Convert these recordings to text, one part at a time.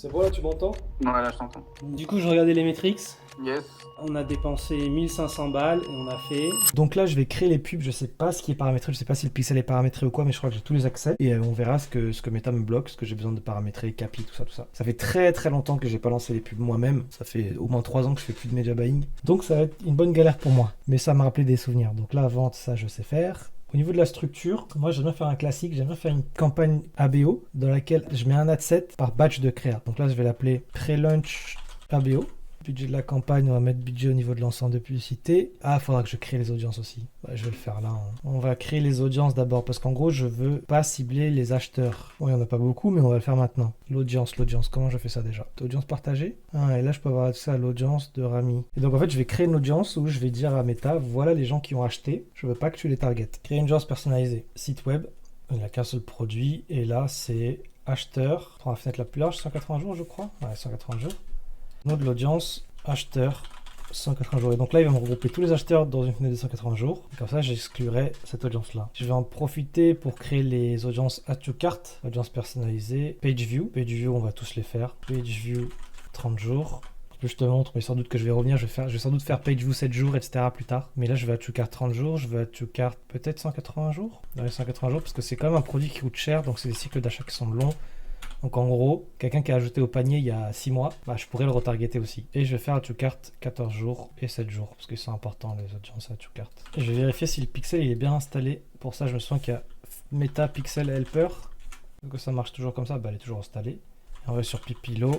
C'est bon là, tu m'entends? Ouais, là, je t'entends. Du coup, je regardais les métriques. Yes. On a dépensé 1500 balles et on a fait. Donc là, je vais créer les pubs. Je sais pas ce qui est paramétré, je sais pas si le pixel est paramétré ou quoi, mais je crois que j'ai tous les accès. Et on verra ce que Meta me bloque, ce que j'ai besoin de paramétrer, Capi, tout ça, tout ça. Ça fait très très longtemps que j'ai pas lancé les pubs moi-même. Ça fait au moins 3 ans que je fais plus de media buying. Donc ça va être une bonne galère pour moi. Mais ça m'a rappelé des souvenirs. Donc là, vente, ça, je sais faire. Au niveau de la structure, moi j'aime bien faire un classique, j'aime bien faire une campagne ABO dans laquelle je mets un ad set par batch de créa. Donc là je vais l'appeler Pré-Launch ABO. Budget de la campagne, on va mettre budget au niveau de l'ensemble de publicité. Ah, il faudra que je crée les audiences aussi. Ouais, je vais le faire là. On va créer les audiences d'abord parce qu'en gros je veux pas cibler les acheteurs. Bon, il n'y en a pas beaucoup mais on va le faire maintenant. L'audience, comment je fais ça déjà? Audience partagée. Ah, et là je peux avoir accès à l'audience de Rami. Et donc en fait je vais créer une audience où je vais dire à Meta, voilà les gens qui ont acheté, je veux pas que tu les targetes. Créer une audience personnalisée. Site web, il n'y a qu'un seul produit et là c'est acheteur. On prend la fenêtre la plus large, 180 jours je crois. Ouais, 180 jours. Nom de l'audience, acheteur, 180 jours. Et donc là, il va me regrouper tous les acheteurs dans une fenêtre de 180 jours. Et comme ça, j'exclurai cette audience-là. Je vais en profiter pour créer les audiences Add to Cart, audience personnalisée, Page View. Page View, on va tous les faire. Page View, 30 jours. Je te montre, mais sans doute que je vais revenir. Je vais sans doute faire Page View 7 jours, etc. plus tard. Mais là, je vais Add to Cart 30 jours. Je vais Add to Cart peut-être 180 jours. Dans les 180 jours, parce que c'est quand même un produit qui coûte cher. Donc, c'est des cycles d'achat qui sont longs. Donc en gros, quelqu'un qui a ajouté au panier il y a 6 mois, bah, je pourrais le retargeter aussi. Et je vais faire Add to Cart 14 jours et 7 jours, parce qu'ils sont importants les audiences Add to Cart. Et je vais vérifier si le pixel il est bien installé. Pour ça, je me souviens qu'il y a Meta Pixel Helper. Donc ça marche toujours comme ça, bah, elle est toujours installée. Et on va sur Pipilo,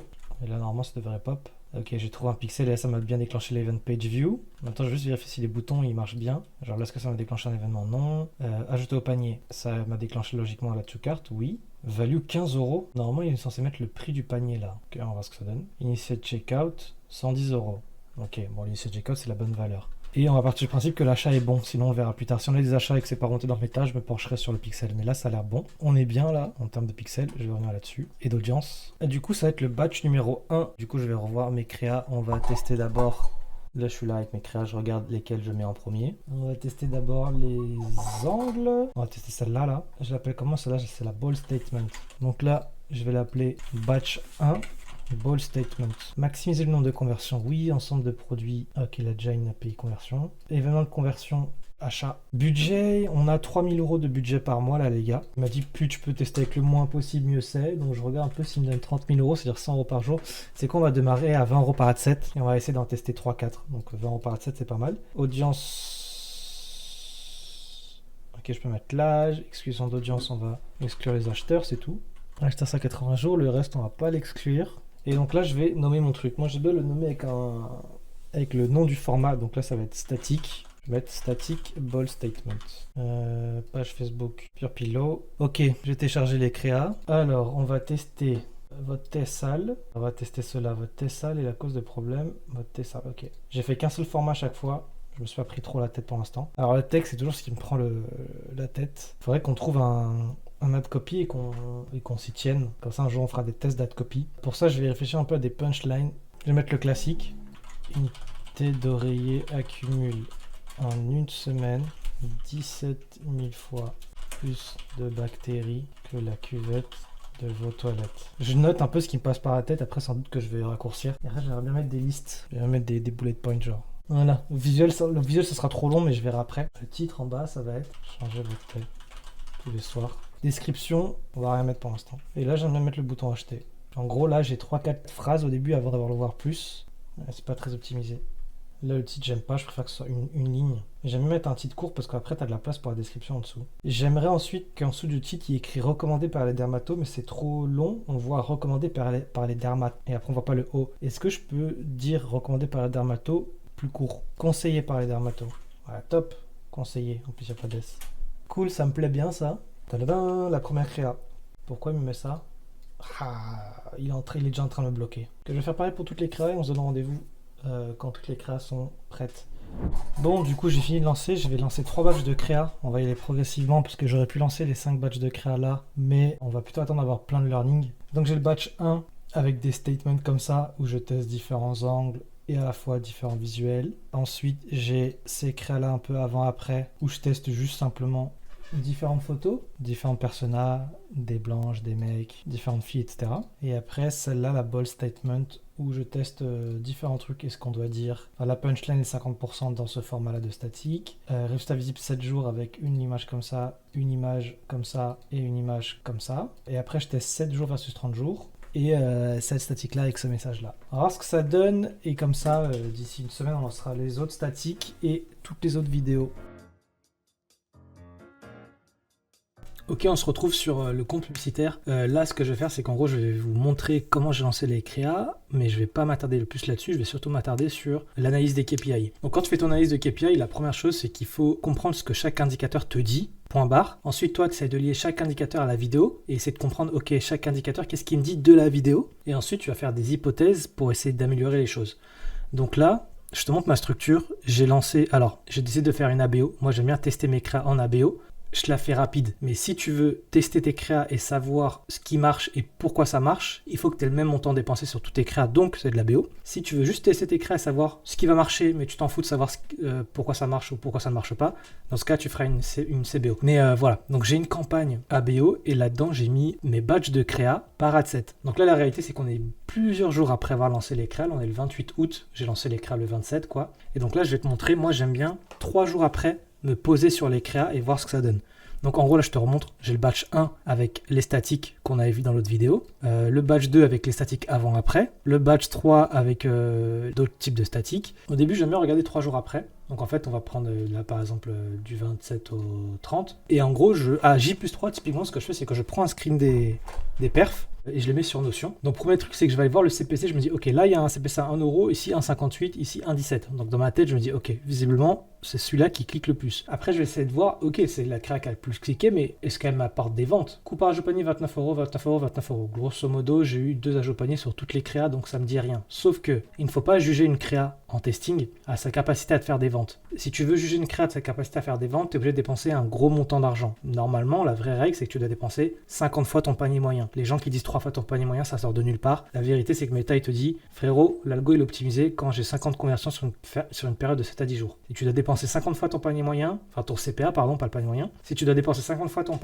et là normalement ça devrait pop. Ok, j'ai trouvé un pixel et là ça m'a bien déclenché l'event page view. Maintenant je vais juste vérifier si les boutons ils marchent bien. Genre là, est-ce que ça m'a déclenché un événement? Non. Ajouter au panier, ça m'a déclenché logiquement la to cart, oui. Value 15 euros. Normalement il est censé mettre le prix du panier là. Ok, on va voir ce que ça donne. Initiate checkout, 110 euros. Ok, bon l'initiate checkout c'est la bonne valeur. Et on va partir du principe que l'achat est bon, sinon on verra plus tard. Si on a des achats et que c'est pas remonté dans le méta, je me pencherai sur le pixel. Mais là, ça a l'air bon. On est bien là, en termes de pixels, je vais revenir là-dessus. Et d'audience. Et du coup, ça va être le batch numéro 1. Du coup, je vais revoir mes créas. On va tester d'abord. Là, je suis là avec mes créas, je regarde lesquels je mets en premier. On va tester d'abord les angles. On va tester celle-là, là. Je l'appelle comment celle-là? C'est la ball statement. Donc là, je vais l'appeler batch 1. Ball statement. Maximiser le nombre de conversions. Oui, ensemble de produits. Ok, il a déjà une API conversion. Événement de conversion. Achat. Budget, on a 3000 euros de budget par mois là les gars. Il m'a dit plus tu peux tester avec le moins possible, mieux c'est. Donc je regarde un peu s'il me donne 30 000 euros, c'est-à-dire 100 euros par jour. C'est qu'on va démarrer à 20 euros par ad set et on va essayer d'en tester 3-4. Donc 20 euros par ad set c'est pas mal. Audience. Ok, je peux mettre l'âge. Exclusion d'audience, on va exclure les acheteurs, c'est tout. Acheteur 180 jours, le reste on va pas l'exclure. Et donc là je vais nommer mon truc. Moi je dois le nommer avec le nom du format. Donc là ça va être statique. Je vais mettre static ball statement. Page Facebook, Pure Pillow. Ok, j'ai téléchargé les créas. Alors, on va tester votre TSAL. On va tester cela, votre TSAL et la cause de problème. Votre TSAL, ok. J'ai fait qu'un seul format à chaque fois. Je me suis pas pris trop la tête pour l'instant. Alors, le texte, c'est toujours ce qui me prend la tête. Il faudrait qu'on trouve un ad copy et qu'on s'y tienne. Comme ça, un jour, on fera des tests d'ad copy. Pour ça, je vais réfléchir un peu à des punchlines. Je vais mettre le classique. Unité d'oreiller accumule en une semaine 17 000 fois plus de bactéries que la cuvette de vos toilettes. Je note un peu ce qui me passe par la tête, après sans doute que je vais raccourcir. Et après j'aimerais bien mettre des listes, j'aimerais mettre des bullet points genre. Voilà, le visuel ça sera trop long mais je verrai après. Le titre en bas ça va être changer votre tête tous les soirs. Description, on va rien mettre pour l'instant. Et là j'aimerais mettre le bouton acheter. En gros là j'ai 3-4 phrases au début avant d'avoir le voir plus. C'est pas très optimisé. Là, le titre, j'aime pas, je préfère que ce soit une ligne. J'aime mettre un titre court parce qu'après, tu as de la place pour la description en dessous. J'aimerais ensuite qu'en dessous du titre, il y ait écrit recommandé par les dermatos, mais c'est trop long. On voit recommandé par les dermatos et après, on voit pas le O. Est-ce que je peux dire recommandé par les dermatos plus court? Conseillé par les dermatos. Voilà, top. Conseillé. En plus, il n'y a pas d'S. Cool, ça me plaît bien ça. Tadadam, la première créa. Pourquoi il me met ça? Il est déjà en train de me bloquer. Je vais faire pareil pour toutes les créas et on se donne rendez-vous quand toutes les créas sont prêtes. Bon, du coup, j'ai fini de lancer. Je vais lancer 3 batchs de créa. On va y aller progressivement parce que j'aurais pu lancer les 5 batchs de créa là, mais on va plutôt attendre d'avoir plein de learning. Donc, j'ai le batch 1 avec des statements comme ça où je teste différents angles et à la fois différents visuels. Ensuite, j'ai ces créas là un peu avant-après où je teste juste simplement différentes photos, différents personnages, des blanches, des mecs, différentes filles, etc. Et après, celle-là, la bold statement, où je teste différents trucs et ce qu'on doit dire. Enfin, la punchline est 50% dans ce format-là de statique. Résultat visible 7 jours avec une image comme ça, une image comme ça et une image comme ça. Et après, je teste 7 jours versus 30 jours. Et cette statique-là avec ce message-là. On va voir ce que ça donne. Et comme ça, d'ici une semaine, on lancera les autres statiques et toutes les autres vidéos. Ok, on se retrouve sur le compte publicitaire. Là, ce que je vais faire, c'est qu'en gros, je vais vous montrer comment j'ai lancé les créas, mais je vais pas m'attarder le plus là-dessus, je vais surtout m'attarder sur l'analyse des KPI. Donc quand tu fais ton analyse de KPI, la première chose, c'est qu'il faut comprendre ce que chaque indicateur te dit, point barre. Ensuite, toi, tu essaies de lier chaque indicateur à la vidéo et essayer de comprendre, ok, chaque indicateur, qu'est-ce qu'il me dit de la vidéo. Et ensuite, tu vas faire des hypothèses pour essayer d'améliorer les choses. Donc là, je te montre ma structure. J'ai décidé de faire une ABO. Moi, j'aime bien tester mes créas en ABO. Je te la fais rapide, mais si tu veux tester tes créas et savoir ce qui marche et pourquoi ça marche, il faut que tu aies le même montant dépensé sur tous tes créas, donc c'est de la BO. Si tu veux juste tester tes créas et savoir ce qui va marcher, mais tu t'en fous de savoir pourquoi ça marche ou pourquoi ça ne marche pas, dans ce cas, tu feras une CBO. Mais voilà, donc j'ai une campagne ABO et là-dedans, j'ai mis mes badges de créa par adset. Donc là, la réalité, c'est qu'on est plusieurs jours après avoir lancé les créas. On est le 28 août, j'ai lancé les créas le 27, quoi. Et donc là, je vais te montrer, moi, j'aime bien 3 jours après me poser sur les créas et voir ce que ça donne. Donc en gros là je te remontre, j'ai le batch 1 avec les statiques qu'on avait vu dans l'autre vidéo, le batch 2 avec les statiques avant-après, le batch 3 avec d'autres types de statiques. Au début j'aime bien regarder 3 jours après, donc en fait on va prendre là par exemple du 27 au 30, et en gros à J+3 typiquement ce que je fais c'est que je prends un screen des perfs, et je les mets sur Notion. Donc premier truc c'est que je vais aller voir le CPC, je me dis ok là il y a un CPC à 1 euro, ici 1,58, ici 1,17. Donc dans ma tête je me dis ok visiblement c'est celui-là qui clique le plus. Après je vais essayer de voir ok c'est la créa qui a le plus cliqué mais est-ce qu'elle m'apporte des ventes? Coupage au panier 29 euros, 29 euros, 29 euros. Grosso modo j'ai eu 2 ajouts au panier sur toutes les créas donc ça me dit rien. Sauf que il ne faut pas juger une créa en testing à sa capacité à te faire des ventes. Si tu veux juger une créa de sa capacité à faire des ventes, tu es obligé de dépenser un gros montant d'argent. Normalement la vraie règle c'est que tu dois dépenser 50 fois ton panier moyen. Les gens qui disent 3 fois ton panier moyen, ça sort de nulle part. La vérité, c'est que Meta, il te dit, frérot, l'algo, il est optimisé quand j'ai 50 conversions sur une période de 7 à 10 jours. Si tu dois dépenser 50 fois ton panier moyen, enfin ton CPA, pardon, pas le panier moyen. Si tu dois dépenser 50 fois ton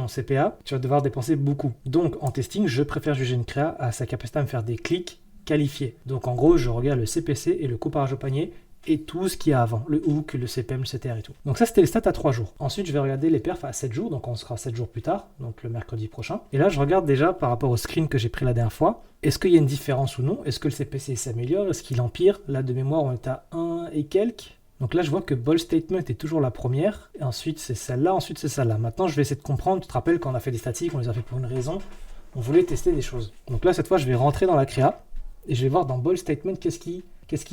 CPA, tu vas devoir dépenser beaucoup. Donc, en testing, je préfère juger une créa à sa capacité à me faire des clics qualifiés. Donc, en gros, je regarde le CPC et le couparage au panier et tout ce qu'il y a avant, le hook, le CPM, le CTR et tout. Donc ça, c'était les stats à 3 jours. Ensuite, je vais regarder les perfs à 7 jours, donc on sera 7 jours plus tard, donc le mercredi prochain. Et là, je regarde déjà par rapport au screen que j'ai pris la dernière fois, est-ce qu'il y a une différence ou non? Est-ce que le CPC s'améliore? Est-ce qu'il empire? Là, de mémoire, on est à 1 et quelques. Donc là, je vois que Bold Statement est toujours la première, et ensuite c'est celle-là, ensuite c'est celle-là. Maintenant, je vais essayer de comprendre, tu te rappelles quand on a fait des statiques, on les a fait pour une raison, on voulait tester des choses. Donc là, cette fois, je vais rentrer dans la créa, et je vais voir dans Bold Statement qu'est-ce qui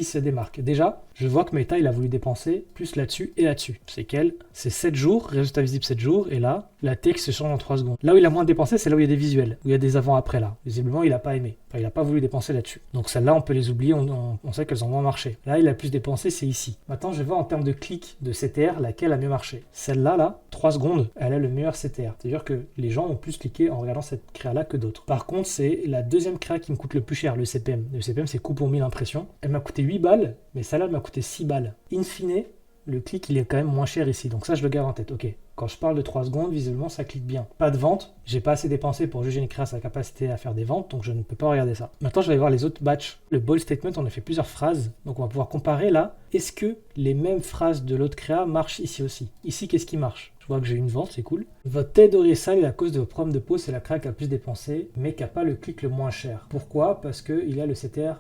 se démarque. Déjà, je vois que Meta, il a voulu dépenser plus là-dessus et là-dessus. C'est quel? C'est 7 jours, résultat visible 7 jours, et là, la texte se change en 3 secondes. Là où il a moins dépensé, c'est là où il y a des visuels, où il y a des avant-après là. Visiblement, il n'a pas aimé. Enfin, il n'a pas voulu dépenser là-dessus. Donc celles-là, on peut les oublier, on sait qu'elles ont moins marché. Là, il a plus dépensé, c'est ici. Maintenant, je vais voir en termes de clics de CTR, laquelle a mieux marché. Celle-là, là, 3 secondes, elle a le meilleur CTR. C'est-à-dire que les gens ont plus cliqué en regardant cette créa-là que d'autres. Par contre, c'est la deuxième créa qui me coûte le plus cher, le CPM. Le CPM, c'est coût pour 1000 impressions. Elle m'a coûté 8 balles, mais celle-là, elle m'a coûté 6 balles. In fine, le clic, il est quand même moins cher ici. Donc ça, je le garde en tête. Ok, quand je parle de 3 secondes, visiblement, ça clique bien. Pas de vente. J'ai pas assez dépensé pour juger une créa sa capacité à faire des ventes, donc je ne peux pas regarder ça. Maintenant, je vais voir les autres batchs. Le bold statement, on a fait plusieurs phrases. Donc on va pouvoir comparer là. Est-ce que les mêmes phrases de l'autre créa marchent ici aussi? Ici, qu'est-ce qui marche? Je vois que j'ai une vente, c'est cool. Votre tête d'oreiller sale est à cause de vos problèmes de peau, c'est la créa qui a le plus dépensé, mais qui n'a pas le clic le moins cher. Pourquoi? Parce qu'il a le CTR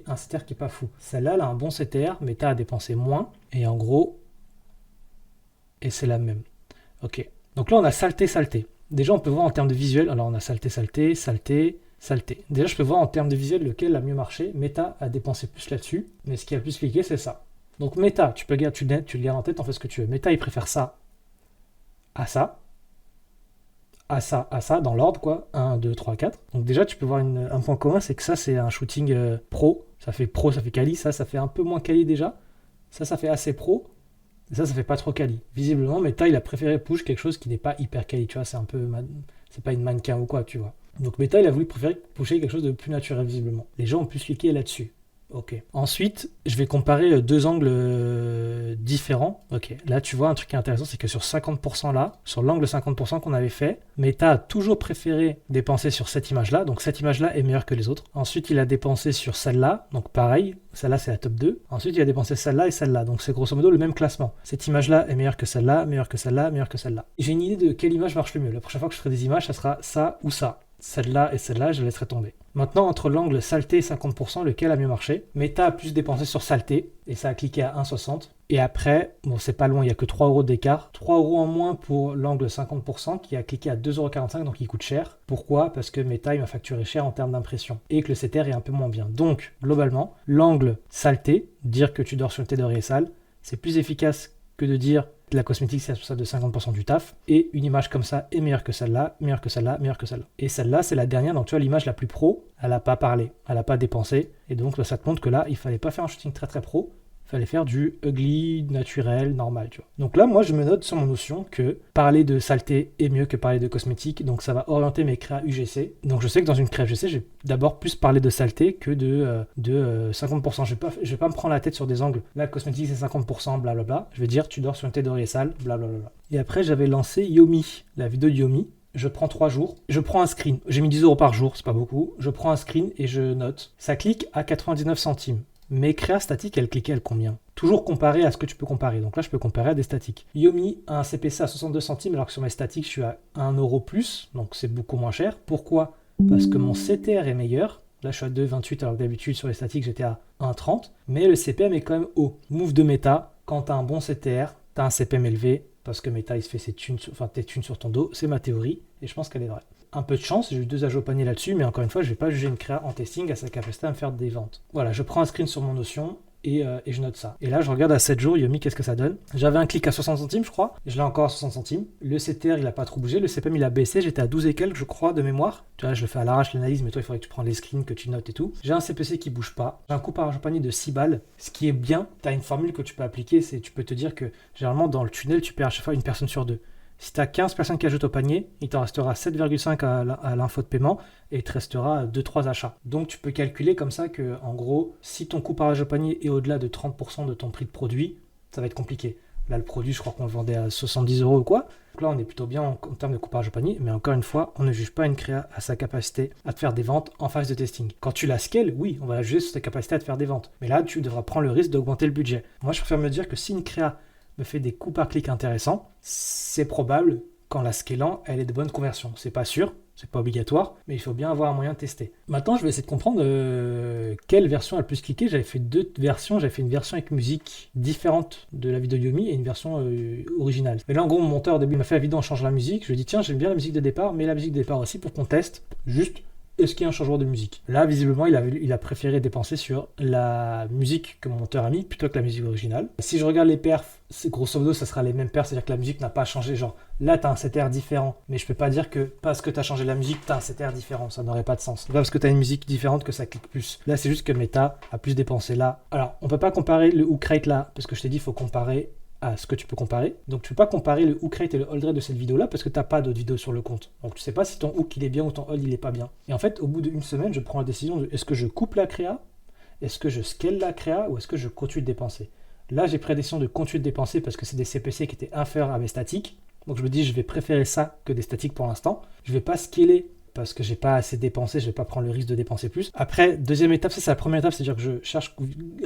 un CTR qui est pas fou. Celle-là, elle a un bon CTR, mais t'as à dépenser moins. Et en gros, et c'est la même. Ok. Donc là, on a saleté. Déjà, on peut voir en termes de visuel. Alors, on a saleté. Déjà, je peux voir en termes de visuel lequel a mieux marché. Meta a dépensé plus là-dessus. Mais ce qui a plus cliqué, c'est ça. Donc, Meta, tu le gardes en tête, en fais ce que tu veux. Meta, il préfère ça à ça. À ça, dans l'ordre, quoi. 1, 2, 3, 4. Donc déjà, tu peux voir un point commun, c'est que ça, c'est un shooting pro. Ça fait quali. Ça fait un peu moins quali déjà. Ça fait assez pro. Et ça fait pas trop quali. Visiblement, Meta, il a préféré push quelque chose qui n'est pas hyper quali, tu vois. C'est un peu... C'est pas une mannequin ou quoi, tu vois. Donc Meta, il a voulu préférer pusher quelque chose de plus naturel, visiblement. Les gens ont pu cliquer là-dessus. Ok. Ensuite, je vais comparer deux angles différents. Ok. Là, tu vois, un truc qui est intéressant, c'est que sur 50% là, sur l'angle 50% qu'on avait fait, Meta a toujours préféré dépenser sur cette image-là. Donc, cette image-là est meilleure que les autres. Ensuite, il a dépensé sur celle-là. Donc, pareil, celle-là, c'est la top 2. Ensuite, il a dépensé celle-là et celle-là. Donc, c'est grosso modo le même classement. Cette image-là est meilleure que celle-là, meilleure que celle-là, meilleure que celle-là. J'ai une idée de quelle image marche le mieux. La prochaine fois que je ferai des images, ça sera ça ou ça. Celle-là et celle-là, je laisserai tomber. Maintenant, entre l'angle saleté et 50%, lequel a mieux marché? Meta a plus dépensé sur saleté, et ça a cliqué à 1,60. Et après, bon, c'est pas loin, il n'y a que 3 euros d'écart. 3 euros en moins pour l'angle 50%, qui a cliqué à 2,45 €, donc il coûte cher. Pourquoi? Parce que Meta, il m'a facturé cher en termes d'impression, et que le CTR est un peu moins bien. Donc, globalement, l'angle saleté, dire que tu dors sur le thé d'oreiller sale, c'est plus efficace que de dire que la cosmétique c'est responsable de 50% du taf, et une image comme ça est meilleure que celle-là, meilleure que celle-là, meilleure que celle-là. Et celle-là, c'est la dernière, donc tu vois l'image la plus pro, elle n'a pas parlé, elle n'a pas dépensé, et donc ça te montre que là, il fallait pas faire un shooting très très pro, il fallait faire du ugly, naturel, normal, tu vois. Donc là, moi, je me note sur mon notion que parler de saleté est mieux que parler de cosmétique, donc ça va orienter mes créas UGC. Donc je sais que dans une créa UGC, je vais d'abord plus parler de saleté que de 50%. Je vais pas me prendre la tête sur des angles. La cosmétique, c'est 50%, blablabla. Je vais dire, tu dors sur une tête d'oreiller sale, blablabla. Et après, j'avais lancé Yomi, la vidéo de Yomi. Je prends 3 jours, je prends un screen. J'ai mis 10 € par jour, c'est pas beaucoup. Je prends un screen et je note. Ça clique à 99 centimes. Mes créas statiques, elles cliquaient à combien? Toujours comparé à ce que tu peux comparer. Donc là, je peux comparer à des statiques. Yomi a un CPC à 62 centimes, alors que sur mes statiques, je suis à 1 € plus. Donc c'est beaucoup moins cher. Pourquoi? Parce que mon CTR est meilleur. Là, je suis à 2,28, alors que d'habitude, sur les statiques, j'étais à 1,30. Mais le CPM est quand même haut. Move de Meta, quand tu as un bon CTR, tu as un CPM élevé, parce que Meta, il se fait tes thunes sur ton dos. C'est ma théorie, et je pense qu'elle est vraie. Un peu de chance, j'ai eu 2 ajouts au panier là-dessus, mais encore une fois, je ne vais pas juger une créa en testing à sa capacité à me faire des ventes. Voilà, je prends un screen sur mon notion et je note ça. Et là, je regarde à 7 jours, Yomi, qu'est-ce que ça donne? J'avais un clic à 60 centimes, je crois. Je l'ai encore à 60 centimes. Le CTR, il n'a pas trop bougé. Le CPM, il a baissé. J'étais à 12 et quelques, je crois, de mémoire. Tu vois, je le fais à l'arrache l'analyse, mais toi, il faudrait que tu prennes les screens, que tu notes et tout. J'ai un CPC qui bouge pas. J'ai un coût par panier de 6 balles. Ce qui est bien, tu as une formule que tu peux appliquer. C'est tu peux te dire que généralement, dans le tunnel, tu perds à chaque fois une personne sur 2. Si tu as 15 personnes qui ajoutent au panier, il t'en restera 7,5 à l'info de paiement et il te restera 2-3 achats. Donc tu peux calculer comme ça que, en gros, si ton coût par achat au panier est au-delà de 30% de ton prix de produit, ça va être compliqué. Là, le produit, je crois qu'on le vendait à 70 € ou quoi. Donc là, on est plutôt bien en termes de coût par achat au panier, mais encore une fois, on ne juge pas une créa à sa capacité à te faire des ventes en phase de testing. Quand tu la scales, oui, on va la juger sur sa capacité à te faire des ventes. Mais là, tu devras prendre le risque d'augmenter le budget. Moi, je préfère me dire que si une créa me fait des coûts par clic intéressants, c'est probable qu'en la scalant, elle ait de bonnes conversions. C'est pas sûr, c'est pas obligatoire, mais il faut bien avoir un moyen de tester. Maintenant, je vais essayer de comprendre quelle version a le plus cliqué. J'avais fait 2 versions. J'avais fait une version avec musique différente de la vidéo Yomi et une version originale. Mais là, en gros, mon monteur, au début, il m'a fait la vidéo en changeant la musique. Je lui ai dit, tiens, j'aime bien la musique de départ, mais la musique de départ aussi pour qu'on teste. Juste, est-ce qu'il y a un changement de musique? Là, visiblement, il a préféré dépenser sur la musique que mon monteur a mis plutôt que la musique originale. Si je regarde les perfs, grosso modo, ça sera les mêmes perfs, c'est-à-dire que la musique n'a pas changé. Genre, là, tu as un CTR différent, mais je peux pas dire que parce que tu as changé la musique, tu as un CTR différent. Ça n'aurait pas de sens. C'est pas parce que tu as une musique différente que ça clique plus. Là, c'est juste que Meta a plus dépensé là. Alors, on peut pas comparer le hook rate là, parce que je t'ai dit, il faut comparer à ce que tu peux comparer. Donc tu peux pas comparer le hook rate et le hold rate de cette vidéo là parce que t'as pas d'autres vidéos sur le compte. Donc tu sais pas si ton hook il est bien ou ton hold il est pas bien. Et en fait au bout d'une semaine je prends la décision de est-ce que je coupe la créa, est-ce que je scale la créa ou est-ce que je continue de dépenser. Là j'ai pris la décision de continuer de dépenser parce que c'est des CPC qui étaient inférieurs à mes statiques. Donc je me dis je vais préférer ça que des statiques pour l'instant. Je vais pas scaler parce que j'ai pas assez dépensé, je vais pas prendre le risque de dépenser plus. Après, deuxième étape, ça c'est la première étape, c'est-à-dire que je cherche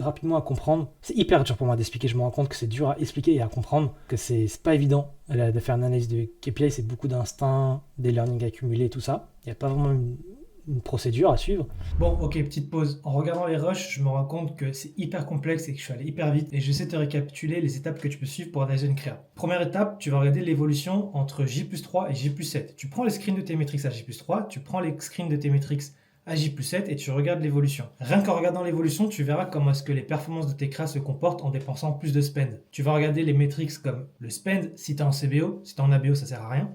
rapidement à comprendre. C'est hyper dur pour moi d'expliquer, je me rends compte que c'est dur à expliquer et à comprendre, que c'est pas évident de faire une analyse de KPI, c'est beaucoup d'instinct, des learnings accumulés, tout ça. Il n'y a pas vraiment une procédure à suivre. Bon, ok, petite pause. En regardant les rushs, je me rends compte que c'est hyper complexe et que je suis allé hyper vite. Et j'essaie de te récapituler les étapes que tu peux suivre pour analyser une créa. Première étape, tu vas regarder l'évolution entre J+3 et J+7. Tu prends les screens de tes métriques à J+3, tu prends les screens de tes métriques à J+7 et tu regardes l'évolution. Rien qu'en regardant l'évolution, tu verras comment est-ce que les performances de tes créas se comportent en dépensant plus de spend. Tu vas regarder les métriques comme le spend, si tu es en CBO, si tu es en ABO, ça sert à rien.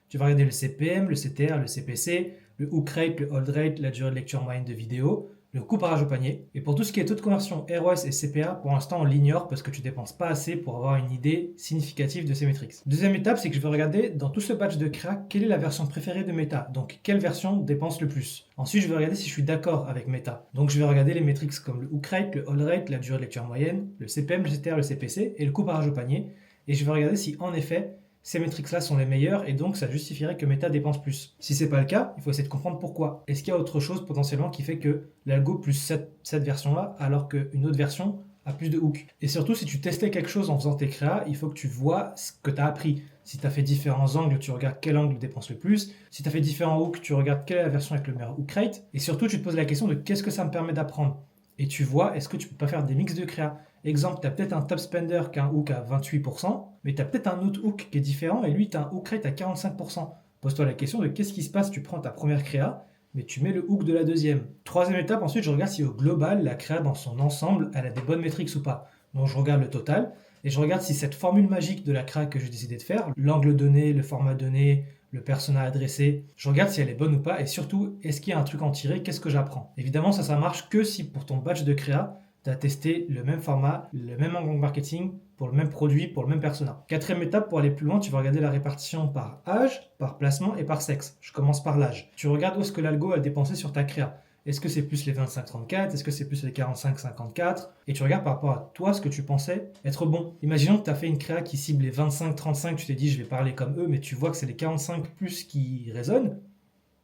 Tu vas regarder le CPM, le CTR, le CPC, le hook rate, le hold rate, la durée de lecture moyenne de vidéo, le coût par âge au panier. Et pour tout ce qui est taux de conversion ROS et CPA, pour l'instant on l'ignore parce que tu dépenses pas assez pour avoir une idée significative de ces métriques. Deuxième étape, c'est que je vais regarder dans tout ce batch de créa quelle est la version préférée de Meta. Donc quelle version dépense le plus. Ensuite, je vais regarder si je suis d'accord avec Meta. Donc je vais regarder les métriques comme le hook rate, le hold rate, la durée de lecture moyenne, le CPM, le CTR, le CPC et le coût par âge au panier. Et je vais regarder si en effet ces métriques-là sont les meilleures et donc ça justifierait que Meta dépense plus. Si c'est pas le cas, il faut essayer de comprendre pourquoi. Est-ce qu'il y a autre chose potentiellement qui fait que l'algo plus cette version-là alors qu'une autre version a plus de hook. Et surtout, si tu testais quelque chose en faisant tes créas, il faut que tu vois ce que tu as appris. Si tu as fait différents angles, tu regardes quel angle dépense le plus. Si tu as fait différents hooks, tu regardes quelle est la version avec le meilleur hook rate. Et surtout, tu te poses la question de qu'est-ce que ça me permet d'apprendre. Et tu vois, est-ce que tu peux pas faire des mix de créa. Exemple, tu as peut-être un top spender qui a un hook à 28%, mais tu as peut-être un autre hook qui est différent et lui, tu as un hook rate à 45%. Pose-toi la question de qu'est-ce qui se passe, tu prends ta première créa, mais tu mets le hook de la deuxième. Troisième étape, ensuite, je regarde si au global, la créa dans son ensemble, elle a des bonnes métriques ou pas. Donc je regarde le total et je regarde si cette formule magique de la créa que j'ai décidé de faire, l'angle donné, le format donné, le persona adressé, je regarde si elle est bonne ou pas et surtout, est-ce qu'il y a un truc à en tirer, qu'est-ce que j'apprends. Évidemment, ça marche que si pour ton batch de créa, tu as testé le même format, le même angle marketing, pour le même produit, pour le même persona. Quatrième étape, pour aller plus loin, tu vas regarder la répartition par âge, par placement et par sexe. Je commence par l'âge. Tu regardes où est-ce que l'algo a dépensé sur ta créa. Est-ce que c'est plus les 25-34? Est-ce que c'est plus les 45-54? Et tu regardes par rapport à toi ce que tu pensais être bon. Imaginons que tu as fait une créa qui cible les 25-35, tu t'es dit je vais parler comme eux, mais tu vois que c'est les 45 plus qui résonnent.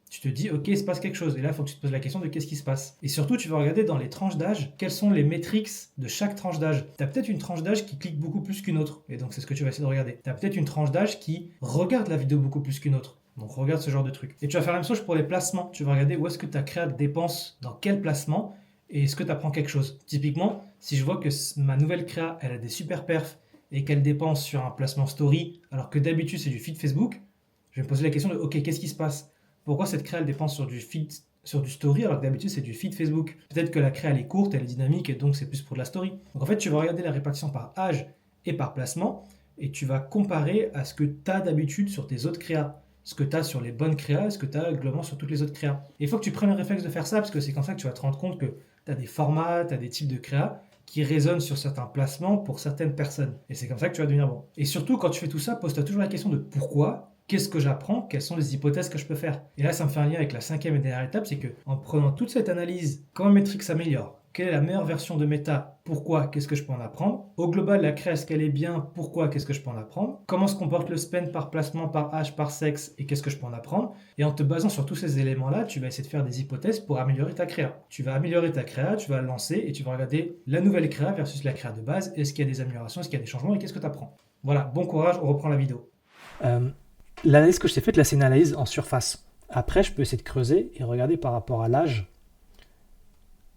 Tu te dis, ok, il se passe quelque chose. Et là, il faut que tu te poses la question de qu'est-ce qui se passe. Et surtout, tu vas regarder dans les tranches d'âge, quelles sont les métriques de chaque tranche d'âge. Tu as peut-être une tranche d'âge qui clique beaucoup plus qu'une autre. Et donc, c'est ce que tu vas essayer de regarder. Tu as peut-être une tranche d'âge qui regarde la vidéo beaucoup plus qu'une autre. Donc, regarde ce genre de truc. Et tu vas faire la même chose pour les placements. Tu vas regarder où est-ce que ta créa dépense, dans quel placement, et est-ce que tu apprends quelque chose. Typiquement, si je vois que ma nouvelle créa, elle a des super perfs et qu'elle dépense sur un placement story, alors que d'habitude, c'est du feed Facebook, je vais me poser la question de, ok, qu'est-ce qui se passe? Pourquoi cette créa elle dépense sur du feed, sur du story alors que d'habitude c'est du feed Facebook? Peut-être que la créa elle est courte, elle est dynamique et donc c'est plus pour de la story. Donc en fait tu vas regarder la répartition par âge et par placement et tu vas comparer à ce que tu as d'habitude sur tes autres créas. Ce que tu as sur les bonnes créas et ce que tu as globalement sur toutes les autres créas. Et il faut que tu prennes le réflexe de faire ça parce que c'est comme ça que tu vas te rendre compte que tu as des formats, tu as des types de créas qui résonnent sur certains placements pour certaines personnes. Et c'est comme ça que tu vas devenir bon. Et surtout quand tu fais tout ça, pose-toi toujours la question de pourquoi. Qu'est-ce que j'apprends? Quelles sont les hypothèses que je peux faire? Et là, ça me fait un lien avec la cinquième et dernière étape, c'est que en prenant toute cette analyse, comment Metrix s'améliore? Quelle est la meilleure version de Meta? Pourquoi? Qu'est-ce que je peux en apprendre? Au global, la créa, est-ce qu'elle est bien? Pourquoi? Qu'est-ce que je peux en apprendre? Comment se comporte le spend par placement, par âge, par sexe? Et qu'est-ce que je peux en apprendre? Et en te basant sur tous ces éléments-là, tu vas essayer de faire des hypothèses pour améliorer ta créa. Tu vas améliorer ta créa, tu vas la lancer et tu vas regarder la nouvelle créa versus la créa de base. Est-ce qu'il y a des améliorations? Est-ce qu'il y a des changements? Et qu'est-ce que tu apprends? Voilà, bon courage, on reprend la vidéo. L'analyse que je t'ai faite, là, c'est une analyse en surface. Après, je peux essayer de creuser et regarder par rapport à l'âge,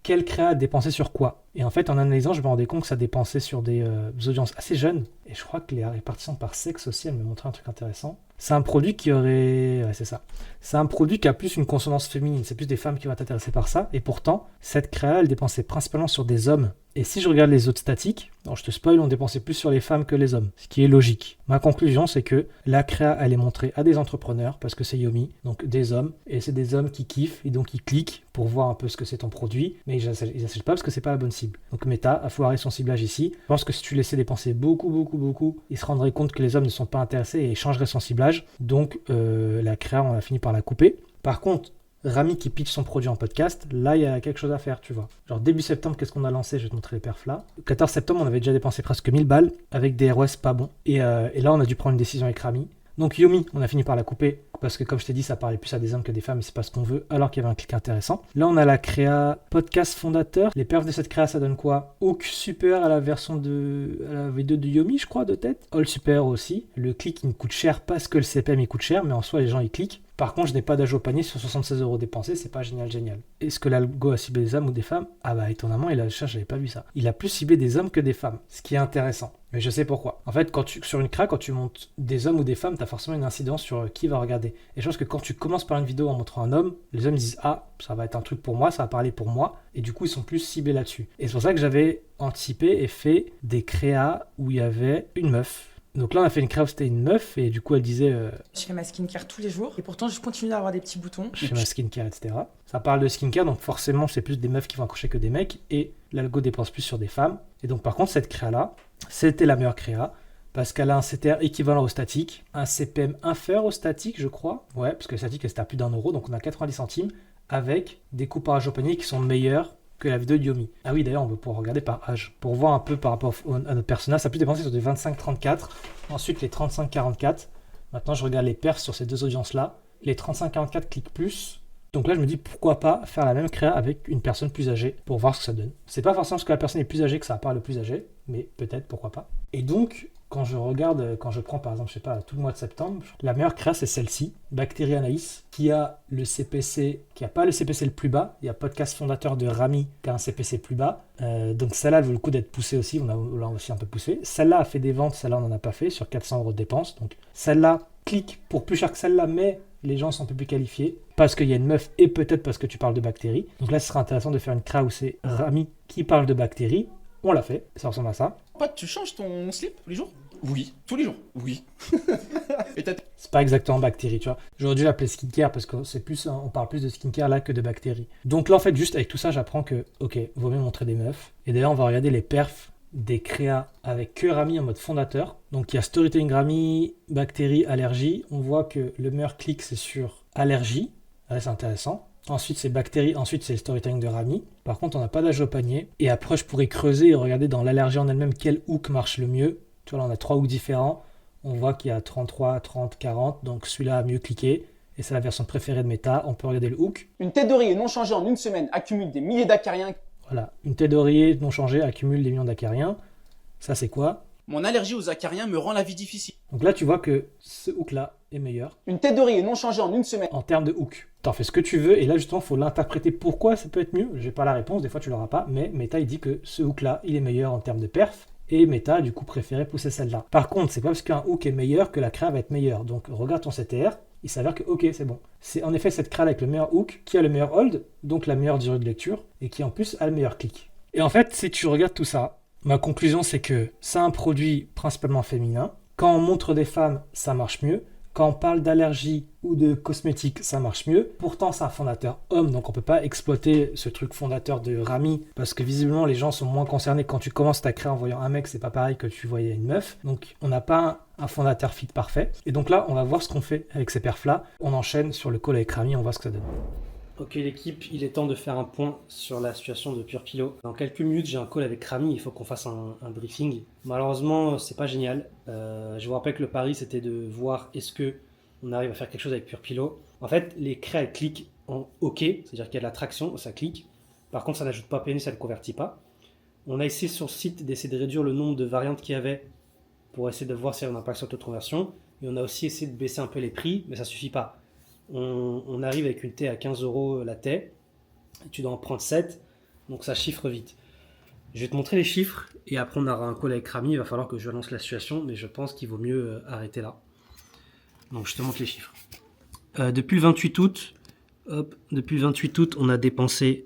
quelle créa a dépensé sur quoi. Et en fait, en analysant, je me rendais compte que ça dépensait sur des audiences assez jeunes. Et je crois que les répartitions par sexe aussi, elle me montrait un truc intéressant. C'est un produit qui aurait... Ouais, c'est ça. C'est un produit qui a plus une consonance féminine. C'est plus des femmes qui vont être intéressées par ça. Et pourtant, cette créa, elle dépensait principalement sur des hommes. Et si je regarde les autres statiques, alors je te spoil, on dépensait plus sur les femmes que les hommes. Ce qui est logique. Ma conclusion, c'est que la créa, elle est montrée à des entrepreneurs, parce que c'est Yomi, donc des hommes. Et c'est des hommes qui kiffent, et donc ils cliquent pour voir un peu ce que c'est ton produit. Mais ils n'achètent pas parce que c'est pas la bonne cible. Donc Meta a foiré son ciblage ici. Je pense que si tu laissais dépenser beaucoup, il se rendrait compte que les hommes ne sont pas intéressés et changerait son ciblage. Donc la créa, on a fini par la couper. Par contre, Rami qui pitch son produit en podcast, là il y a quelque chose à faire, tu vois. Genre début septembre, qu'est-ce qu'on a lancé? Je vais te montrer les perfs là. Le 14 septembre, on avait déjà dépensé presque 1000 balles avec des ROS pas bons. Et là, on a dû prendre une décision avec Rami. Donc Yomi, on a fini par la couper parce que comme je t'ai dit, ça parlait plus à des hommes que des femmes et c'est pas ce qu'on veut, alors qu'il y avait un clic intéressant. Là, on a la créa podcast fondateur. Les perfs de cette créa, ça donne quoi? Hook super à la version de à la V2 de Yomi, je crois, de tête. All super aussi. Le clic, il me coûte cher parce que le CPM, il coûte cher, mais en soi, les gens, ils cliquent. Par contre, je n'ai pas d'âge au panier sur 76 € dépensés, c'est pas génial. Est-ce que l'algo a ciblé des hommes ou des femmes? Ah bah étonnamment, j'avais pas vu ça. Il a plus ciblé des hommes que des femmes, ce qui est intéressant. Mais je sais pourquoi. En fait, sur une créa, quand tu montes des hommes ou des femmes, tu as forcément une incidence sur qui va regarder. Et je pense que quand tu commences par une vidéo en montrant un homme, les hommes disent « Ah, ça va être un truc pour moi, ça va parler pour moi ». Et du coup, ils sont plus ciblés là-dessus. Et c'est pour ça que j'avais anticipé et fait des créas où il y avait une meuf. Donc là, on a fait une créa où c'était une meuf et du coup, elle disait Je fais ma skincare tous les jours et pourtant je continue à avoir des petits boutons. je fais ma skincare, etc. Ça parle de skincare, donc forcément, c'est plus des meufs qui vont accrocher que des mecs et l'algo dépense plus sur des femmes. Et donc, par contre, cette créa-là, c'était la meilleure créa parce qu'elle a un CTR équivalent au statique, un CPM inférieur au statique, je crois. Ouais, parce que le statique, c'était à plus d'1 €, donc on a 90 centimes avec des couparages au panier qui sont meilleurs que la vidéo de Yomi. Ah oui, d'ailleurs, on peut pouvoir regarder par âge. Pour voir un peu par rapport à notre personnage, ça a pu dépenser sur des 25-34, ensuite les 35-44. Maintenant, je regarde les perfs sur ces deux audiences-là. Les 35-44 cliquent plus. Donc là, je me dis pourquoi pas faire la même créa avec une personne plus âgée pour voir ce que ça donne. C'est pas forcément parce que la personne est plus âgée que ça parle le plus âgé, mais peut-être, pourquoi pas. Et donc, quand je regarde, quand je prends par exemple, je sais pas, tout le mois de septembre, la meilleure créa c'est celle-ci, Bactérie Anaïs, qui a le CPC, qui a pas le CPC le plus bas. Il y a podcast fondateur de Rami qui a un CPC plus bas. Donc celle-là, elle vaut le coup d'être poussée aussi. On l'a aussi un peu poussé. Celle-là a fait des ventes, celle-là on n'en a pas fait sur 400 € de dépenses. Donc celle-là clique pour plus cher que celle-là, mais les gens sont un peu plus qualifiés parce qu'il y a une meuf et peut-être parce que tu parles de bactéries. Donc là, ce serait intéressant de faire une créa où c'est Rami qui parle de bactéries. On l'a fait, ça ressemble à ça. Pote, tu changes ton slip tous les jours? Oui. Tous les jours? Oui. Et t'as... C'est pas exactement bactéries, tu vois. J'aurais dû l'appeler skincare parce que c'est plus, on parle plus de skincare là que de bactéries. Donc là, en fait, juste avec tout ça, j'apprends que, ok, vaut mieux montrer des meufs. Et d'ailleurs, on va regarder les perfs des créas avec que Rami en mode fondateur. Donc il y a Storytelling Rami, bactéries, allergies. On voit que le meilleur clic, c'est sur allergie. Là, c'est intéressant. Ensuite, c'est bactéries. Ensuite, c'est le storytelling de Rami. Par contre, on n'a pas d'âge au panier. Et après, je pourrais creuser et regarder dans l'allergie en elle-même quel hook marche le mieux. Tu vois, là, on a 3 hooks différents. On voit qu'il y a 33, 30, 40. Donc, celui-là a mieux cliqué. Et c'est la version préférée de Meta. On peut regarder le hook. Une tête d'oreiller non changée en une semaine accumule des milliers d'acariens. Voilà. Une tête d'oreiller non changée accumule des millions d'acariens. Ça, c'est quoi? Mon allergie aux acariens me rend la vie difficile. Donc là, tu vois que ce hook-là est meilleur. Une tête d'oreiller non changée en une semaine. En termes de hook. T'en fais ce que tu veux, et là justement, il faut l'interpréter pourquoi ça peut être mieux. J'ai pas la réponse, des fois tu l'auras pas, mais Meta il dit que ce hook-là, il est meilleur en termes de perf, et Meta a du coup préféré pousser celle-là. Par contre, c'est pas parce qu'un hook est meilleur que la créa va être meilleure. Donc regarde ton CTR, il s'avère que ok, c'est bon. C'est en effet cette créa avec le meilleur hook qui a le meilleur hold, donc la meilleure durée de lecture, et qui en plus a le meilleur clic. Et en fait, si tu regardes tout ça, ma conclusion c'est que c'est un produit principalement féminin. Quand on montre des femmes, ça marche mieux. Quand on parle d'allergie ou de cosmétiques, ça marche mieux. Pourtant, c'est un fondateur homme, donc on peut pas exploiter ce truc fondateur de Rami, parce que visiblement, les gens sont moins concernés. Quand tu commences ta créa en voyant un mec, c'est pas pareil que tu voyais une meuf. Donc, on n'a pas un fondateur fit parfait. Et donc là, on va voir ce qu'on fait avec ces perfs-là. On enchaîne sur le call avec Rami, on voit ce que ça donne. Ok l'équipe, il est temps de faire un point sur la situation de Pure Pilo. Dans quelques minutes, j'ai un call avec Rami, il faut qu'on fasse un briefing. Malheureusement, c'est pas génial. Je vous rappelle que le pari, c'était de voir est-ce que on arrive à faire quelque chose avec Pure Pilo. En fait, les créas, elles cliquent en OK, c'est-à-dire qu'il y a de la traction, ça clique. Par contre, ça n'ajoute pas PNU, ça ne le convertit pas. On a essayé sur le site d'essayer de réduire le nombre de variantes qu'il y avait pour essayer de voir si on n'a pas sur le taux de conversion. Et on a aussi essayé de baisser un peu les prix, mais ça suffit pas. On arrive avec une thé à 15 € la thé, et tu dois en prendre 7, donc ça chiffre vite. Je vais te montrer les chiffres, et après on aura un call avec Rami, il va falloir que je lance la situation, mais je pense qu'il vaut mieux arrêter là. Donc je te montre les chiffres. Depuis le 28 août, on a dépensé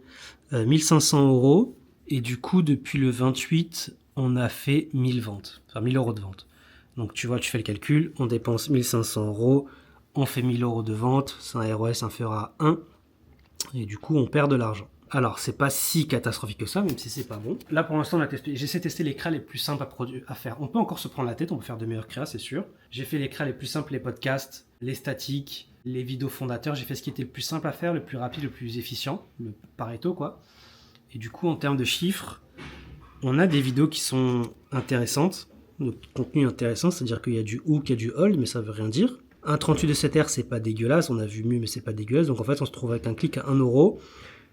1500 €, et du coup depuis le 28, on a fait 1000 ventes, enfin 1000 € de vente. Donc tu vois, tu fais le calcul, on dépense 1500 €, on fait 1000 € de vente, c'est un ROS inférieur à 1, et du coup on perd de l'argent. Alors c'est pas si catastrophique que ça, même si c'est pas bon. Là pour l'instant j'essaie de tester les créas les plus simples à faire. On peut encore se prendre la tête, on peut faire de meilleures créas, c'est sûr. J'ai fait les créas les plus simples, les podcasts, les statiques, les vidéos fondateurs, j'ai fait ce qui était le plus simple à faire, le plus rapide, le plus efficient, le Pareto quoi. Et du coup en termes de chiffres, on a des vidéos qui sont intéressantes, de contenu intéressant, c'est-à-dire qu'il y a du hook, il y a du hold, mais ça veut rien dire. Un 38 de 7R, c'est pas dégueulasse, on a vu mieux, mais c'est pas dégueulasse. Donc en fait, on se trouve avec un clic à 1 €,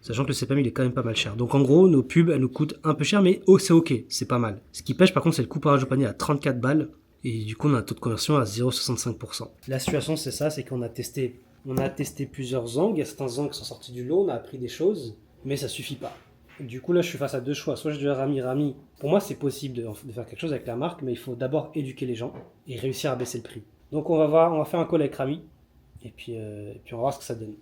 sachant que le CPM, il est quand même pas mal cher. Donc en gros, nos pubs, elles nous coûtent un peu cher, mais c'est ok, c'est pas mal. Ce qui pêche, par contre, c'est le couparage au panier à 34 balles, et du coup, on a un taux de conversion à 0,65%. La situation, c'est ça, c'est qu'on a testé plusieurs angles, il y a certains angles qui sont sortis du lot, on a appris des choses, mais ça suffit pas. Du coup, là, je suis face à deux choix. Soit je dis à Rami, pour moi, c'est possible de faire quelque chose avec la marque, mais il faut d'abord éduquer les gens et réussir à baisser le prix. Donc on va faire un call avec Rami, et puis on va voir ce que ça donne.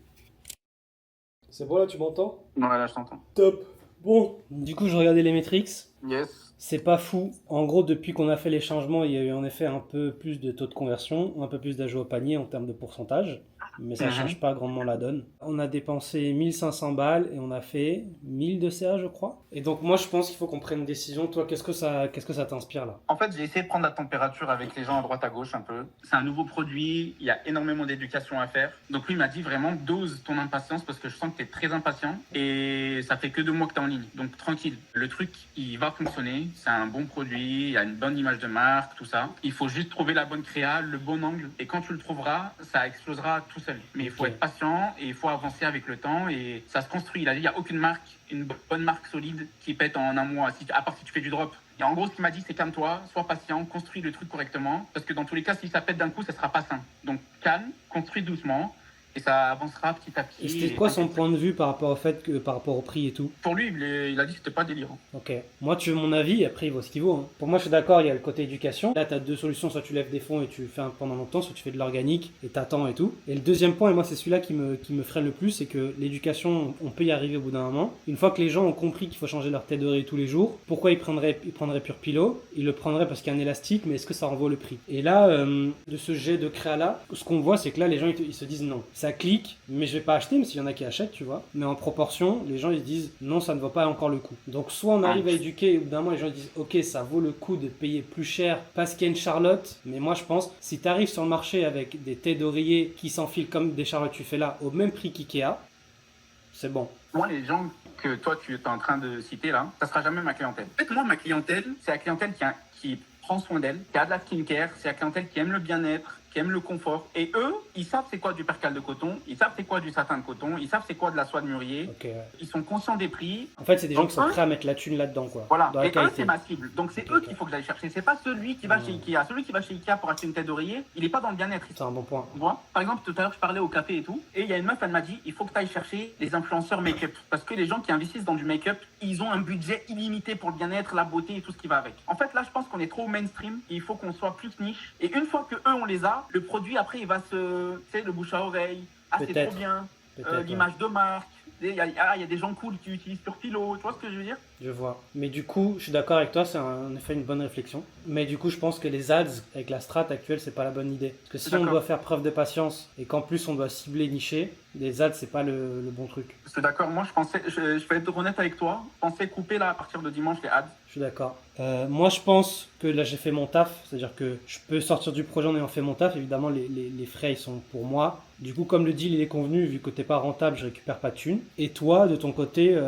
C'est bon là, tu m'entends? Ouais, là, je t'entends. Top. Bon, du coup, je regardais les métriques. Yes. C'est pas fou. En gros, depuis qu'on a fait les changements, il y a eu en effet un peu plus de taux de conversion, un peu plus d'ajout au panier en termes de pourcentage. Mais ça change pas grandement la donne. On a dépensé 1500 balles et on a fait 1000 de CA, je crois. Et donc, moi, je pense qu'il faut qu'on prenne une décision. Toi, qu'est-ce que ça t'inspire là? En fait, j'ai essayé de prendre la température avec les gens à droite à gauche un peu. C'est un nouveau produit, il y a énormément d'éducation à faire. Donc lui il m'a dit vraiment dose ton impatience parce que je sens que tu es très impatient et ça fait que 2 mois que tu es en ligne. Donc tranquille, le truc il va fonctionner, c'est un bon produit, il y a une bonne image de marque, tout ça. Il faut juste trouver la bonne créa, le bon angle et quand tu le trouveras, ça explosera tout seul. Mais il faut être patient et il faut avancer avec le temps et ça se construit. Il a dit il n'y a aucune marque, une bonne marque solide qui pète en un mois, à part si tu fais du drop. Et en gros, ce qu'il m'a dit, c'est calme-toi, sois patient, construis le truc correctement. Parce que dans tous les cas, si ça pète d'un coup, ça sera pas sain. Donc calme, construis doucement. Et ça avancera petit à petit. Et c'était quoi son point de vue par rapport au prix et tout? Pour lui, il a dit que c'était pas délirant. Ok. Moi, tu veux mon avis, après il vaut ce qu'il vaut. Hein. Pour moi, je suis d'accord, il y a le côté éducation. Là, tu as deux solutions, soit tu lèves des fonds et tu fais pendant longtemps, soit tu fais de l'organique et t'attends et tout. Et le deuxième point, et moi c'est celui-là qui me freine le plus, c'est que l'éducation, on peut y arriver au bout d'un moment. Une fois que les gens ont compris qu'il faut changer leur tête d'oreiller tous les jours, pourquoi ils prendraient Pure Pillow? Ils le prendraient parce qu'il y a un élastique, mais est-ce que ça en vaut le prix? Et là, de ce jet de créa là, ce qu'on voit, c'est que là, les gens ils se disent non. Ça clique, mais je vais pas acheter, mais s'il y en a qui achètent, tu vois. Mais en proportion, les gens ils se disent non, ça ne vaut pas encore le coup. Donc soit on arrive à éduquer, et au bout d'un moment les gens ils disent ok, ça vaut le coup de payer plus cher parce qu'il y a une Charlotte. Mais moi je pense, si tu arrives sur le marché avec des têtes d'oreiller qui s'enfilent comme des Charlottes tu fais là, au même prix qu'IKEA, c'est bon. Moi, les gens que toi tu es en train de citer là, ça sera jamais ma clientèle. En fait, moi, ma clientèle, c'est la clientèle qui prend soin d'elle, qui a de la skincare, c'est la clientèle qui aime le bien-être, qui aiment le confort. Et eux, ils savent c'est quoi du percale de coton, ils savent c'est quoi du satin de coton, ils savent c'est quoi de la soie de mûrier. Okay. Ils sont conscients des prix. En fait, c'est des gens qui sont prêts à mettre la thune là-dedans, quoi. Voilà. Dans la et qualité. eux, c'est ma cible. Donc c'est eux qu'il faut que j'aille chercher. C'est pas celui qui va chez Ikea. Celui qui va chez Ikea pour acheter une tête d'oreiller, il est pas dans le bien-être. C'est un bon point. Tu vois. Par exemple, tout à l'heure, je parlais au café et tout, et il y a une meuf, elle m'a dit, il faut que tu ailles chercher les influenceurs make-up. Parce que les gens qui investissent dans du make-up, ils ont un budget illimité pour le bien-être, la beauté et tout ce qui va avec. En fait, là, je pense qu'on est trop mainstream. Et il faut qu'on soit plus niche. Et une fois que eux, on les a, le produit après, il va se, tu sais, le bouche à oreille. Ah, c'est trop bien. L'image de marque. Il y a des gens cool qui utilisent Pure Pillow. Tu vois ce que je veux dire? Je vois. Mais du coup, je suis d'accord avec toi, c'est en effet une bonne réflexion. Mais du coup, je pense que les ads avec la strat actuelle, c'est pas la bonne idée. Parce que si on doit faire preuve de patience et qu'en plus on doit cibler, nicher, les ads, c'est pas le bon truc. Je suis d'accord. Moi, je vais être honnête avec toi. Je pensais couper là à partir de dimanche les ads. Je suis d'accord. Moi, je pense que là, j'ai fait mon taf. C'est-à-dire que je peux sortir du projet en ayant fait mon taf. Évidemment, les frais, ils sont pour moi. Du coup, comme le deal, il est convenu, vu que t'es pas rentable, je récupère pas de thunes. Et toi, de ton côté,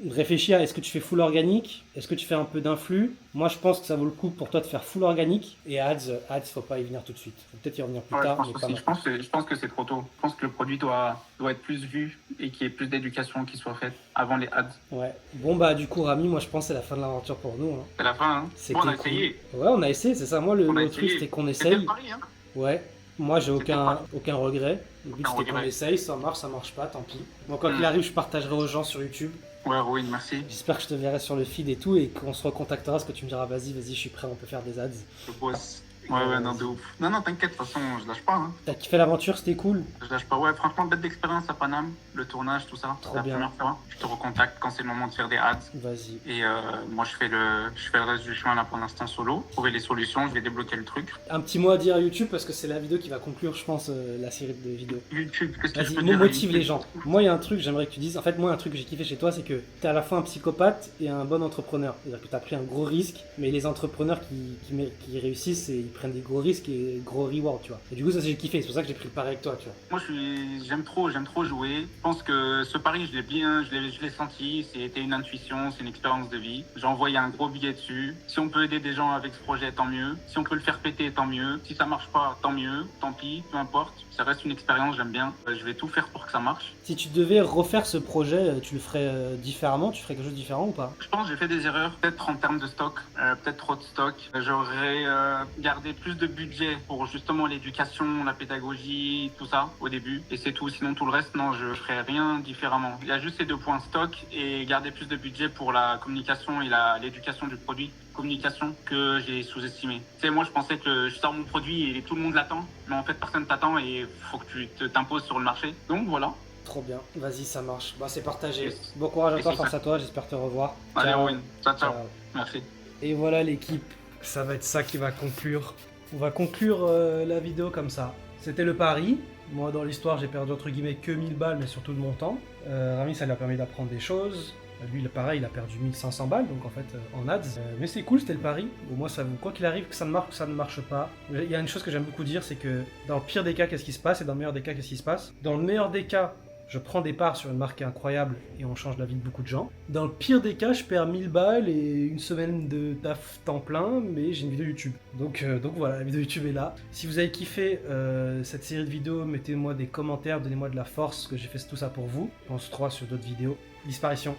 réfléchis à est-ce que tu fais full organique? Est-ce que tu fais un peu d'influx? Moi, je pense que ça vaut le coup pour toi de faire full organique. Et ads, faut pas y venir tout de suite. Faut peut-être y revenir plus tard. Je pense que c'est trop tôt. Je pense que le produit doit être plus vu et qu'il y ait plus d'éducation qui soit faite avant les ads. Ouais. Bon, bah, du coup, Rami, moi, je pense que c'est la fin de l'aventure pour nous. Hein. C'est la fin, hein. Bon, on a essayé. Ouais, on a essayé, c'est ça. Moi, le truc, c'était qu'on essaye. C'était pari, hein. Ouais. Moi, j'ai aucun regret. Le but, c'était qu'on essaye. Ça marche pas, tant pis. Bon, quoi qu'il arrive, je partagerai aux gens sur YouTube. Ouais, Rowan, merci. J'espère que je te verrai sur le feed et tout et qu'on se recontactera parce que tu me diras vas-y, je suis prêt, on peut faire des ads. Je bosse. Ouais, non, de ouf. Non, t'inquiète, de toute façon, je lâche pas. Hein. T'as kiffé l'aventure, c'était cool. Je lâche pas, ouais, franchement, bête d'expérience à Paname, le tournage, tout ça. Trop bien. Première fois. Je te recontacte quand c'est le moment de faire des ads. Vas-y. Et moi, je fais le reste du chemin là pour l'instant solo. Trouver les solutions, je vais débloquer le truc. Un petit mot à dire à YouTube parce que c'est la vidéo qui va conclure, je pense, la série de vidéos. YouTube, qu'est-ce que je peux dire? Vas-y, motive les gens. Moi, il y a un truc, j'aimerais que tu dises. En fait, moi, un truc que j'ai kiffé chez toi, c'est que t'es à la fois un psychopathe et un bon entrepreneur. C'est-à-dire que t'as pris un gros risque, mais les entrepreneurs qui réussissent, ils prennent des gros risques et gros reward, tu vois. Et du coup, ça, j'ai kiffé. C'est pour ça que j'ai pris le pari avec toi, tu vois. Moi, j'aime trop jouer. Je pense que ce pari, je l'ai senti. C'était une intuition, c'est une expérience de vie. J'ai envoyé un gros billet dessus. Si on peut aider des gens avec ce projet, tant mieux. Si on peut le faire péter, tant mieux. Si ça marche pas, tant mieux. Tant pis, peu importe. Ça reste une expérience, j'aime bien. Je vais tout faire pour que ça marche. Si tu devais refaire ce projet, tu le ferais différemment? Tu ferais quelque chose de différent ou pas? Je pense que j'ai fait des erreurs, peut-être en termes de stock, peut-être trop de stock. J'aurais gardé plus de budget pour justement l'éducation, la pédagogie, tout ça au début. Et c'est tout. Sinon, tout le reste, non, je ferais rien différemment. Il y a juste ces 2 points stock et garder plus de budget pour la communication et l'éducation du produit. Communication que j'ai sous-estimé. Tu sais, moi, je pensais que je sors mon produit et tout le monde l'attend. Mais en fait, personne t'attend et faut que tu t'imposes sur le marché. Donc voilà. Trop bien. Vas-y, ça marche. Bah, c'est partagé. Yes. Bon courage à Et toi, c'est force ça. à toi. J'espère te revoir. Allez, Ciao. Owen. Ciao, ciao. Ciao. Merci. Et voilà l'équipe, ça va être ça qui va conclure. On va conclure la vidéo comme ça. C'était le pari. Moi dans l'histoire j'ai perdu entre guillemets que 1000 balles mais surtout de mon temps. Rami ça lui a permis d'apprendre des choses. Lui pareil il a perdu 1500 balles donc en fait en ads. Mais c'est cool c'était le pari. Au moins ça, quoi qu'il arrive que ça ne marche ou que ça ne marche pas. Il y a une chose que j'aime beaucoup dire c'est que dans le pire des cas qu'est-ce qui se passe et dans le meilleur des cas qu'est-ce qui se passe. Dans le meilleur des cas je prends des parts sur une marque incroyable et on change la vie de beaucoup de gens. Dans le pire des cas, je perds 1000 balles et une semaine de taf temps plein, mais j'ai une vidéo YouTube. Donc voilà, la vidéo YouTube est là. Si vous avez kiffé cette série de vidéos, mettez-moi des commentaires, donnez-moi de la force, que j'ai fait tout ça pour vous. On se retrouve sur d'autres vidéos. Disparition.